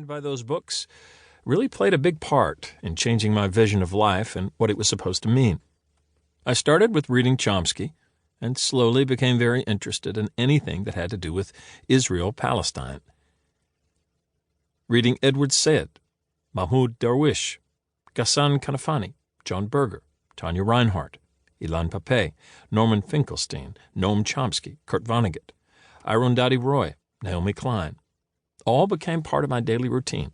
awakened by those books really played a big part in changing my vision of life and what it was supposed to mean. I started with reading Chomsky and slowly became very interested in anything that had to do with Israel-Palestine. Reading Edward Said, Mahmoud Darwish, Ghassan Kanafani, John Berger, Tanya Reinhardt, Ilan Pappe, Norman Finkelstein, Noam Chomsky, Kurt Vonnegut, Arundhati Roy, Naomi Klein, all became part of my daily routine.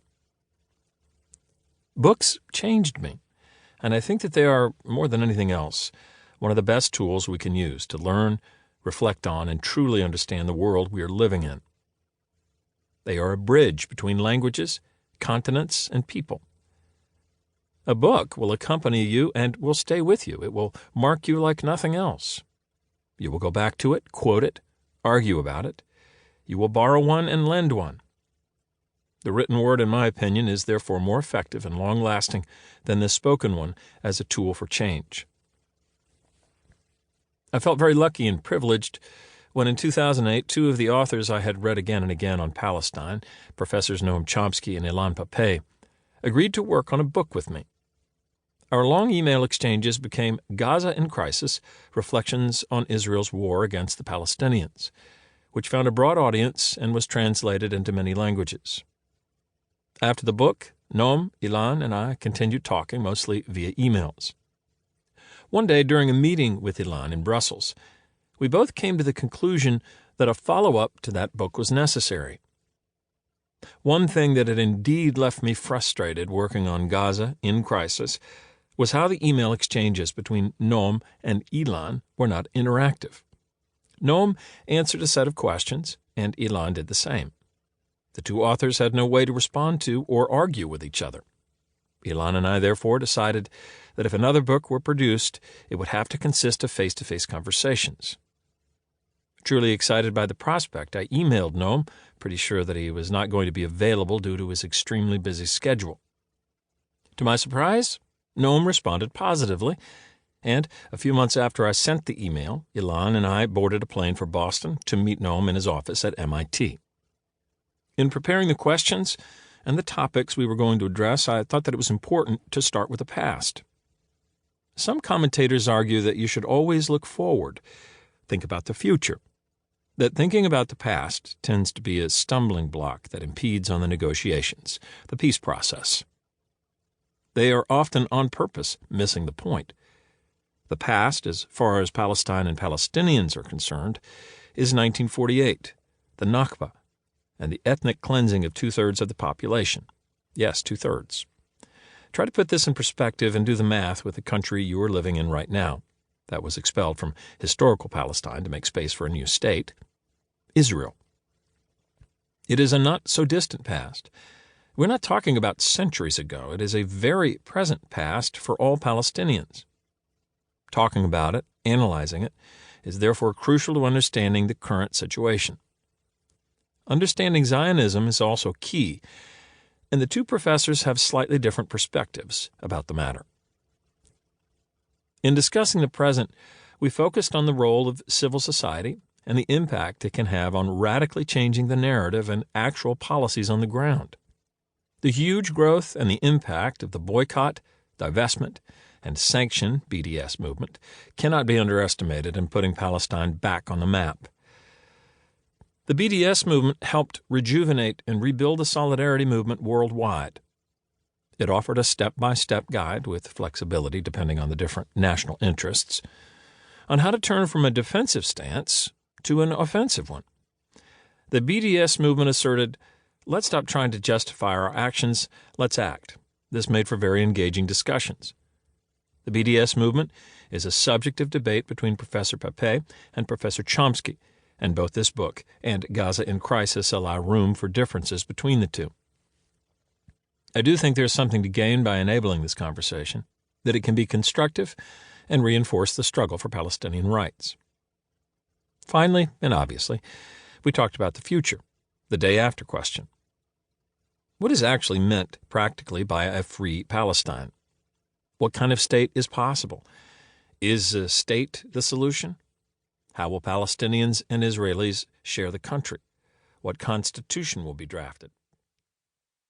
Books changed me, and I think that they are, more than anything else, one of the best tools we can use to learn, reflect on, and truly understand the world we are living in. They are a bridge between languages, continents, and people. A book will accompany you and will stay with you. It will mark you like nothing else. You will go back to it, quote it, argue about it. You will borrow one and lend one. The written word, in my opinion, is therefore more effective and long-lasting than the spoken one as a tool for change. I felt very lucky and privileged when in 2008, two of the authors I had read again and again on Palestine, Professors Noam Chomsky and Ilan Pappe, agreed to work on a book with me. Our long email exchanges became Gaza in Crisis, Reflections on Israel's War Against the Palestinians, which found a broad audience and was translated into many languages. After the book, Noam, Ilan, and I continued talking, mostly via emails. One day during a meeting with Ilan in Brussels, we both came to the conclusion that a follow-up to that book was necessary. One thing that had indeed left me frustrated working on Gaza in Crisis was how the email exchanges between Noam and Ilan were not interactive. Noam answered a set of questions, and Ilan did the same. The two authors had no way to respond to or argue with each other. Ilan and I therefore decided that if another book were produced, it would have to consist of face-to-face conversations. Truly excited by the prospect, I emailed Noam, pretty sure that he was not going to be available due to his extremely busy schedule. To my surprise, Noam responded positively, and a few months after I sent the email, Ilan and I boarded a plane for Boston to meet Noam in his office at MIT. In preparing the questions and the topics we were going to address, I thought that it was important to start with the past. Some commentators argue that you should always look forward, think about the future, that thinking about the past tends to be a stumbling block that impedes on the negotiations, the peace process. They are often on purpose missing the point. The past, as far as Palestine and Palestinians are concerned, is 1948, the Nakba, and the ethnic cleansing of two-thirds of the population. Yes, two-thirds. Try to put this in perspective and do the math with the country you are living in right now. That was expelled from historical Palestine to make space for a new state, Israel. It is a not-so-distant past. We're not talking about centuries ago. It is a very present past for all Palestinians. Talking about it, analyzing it, is therefore crucial to understanding the current situation. Understanding Zionism is also key, and the two professors have slightly different perspectives about the matter. In discussing the present, we focused on the role of civil society and the impact it can have on radically changing the narrative and actual policies on the ground. The huge growth and the impact of the boycott, divestment, and sanction BDS movement cannot be underestimated in putting Palestine back on the map. The BDS movement helped rejuvenate and rebuild the solidarity movement worldwide. It offered a step-by-step guide with flexibility depending on the different national interests on how to turn from a defensive stance to an offensive one. The BDS movement asserted, "Let's stop trying to justify our actions, let's act." This made for very engaging discussions. The BDS movement is a subject of debate between Professor Pappe and Professor Chomsky, and both this book and Gaza in Crisis allow room for differences between the two. I do think there's something to gain by enabling this conversation, that it can be constructive and reinforce the struggle for Palestinian rights. Finally, and obviously, we talked about the future, the day-after question. What is actually meant practically by a free Palestine? What kind of state is possible? Is a state the solution? How will Palestinians and Israelis share the country? What constitution will be drafted?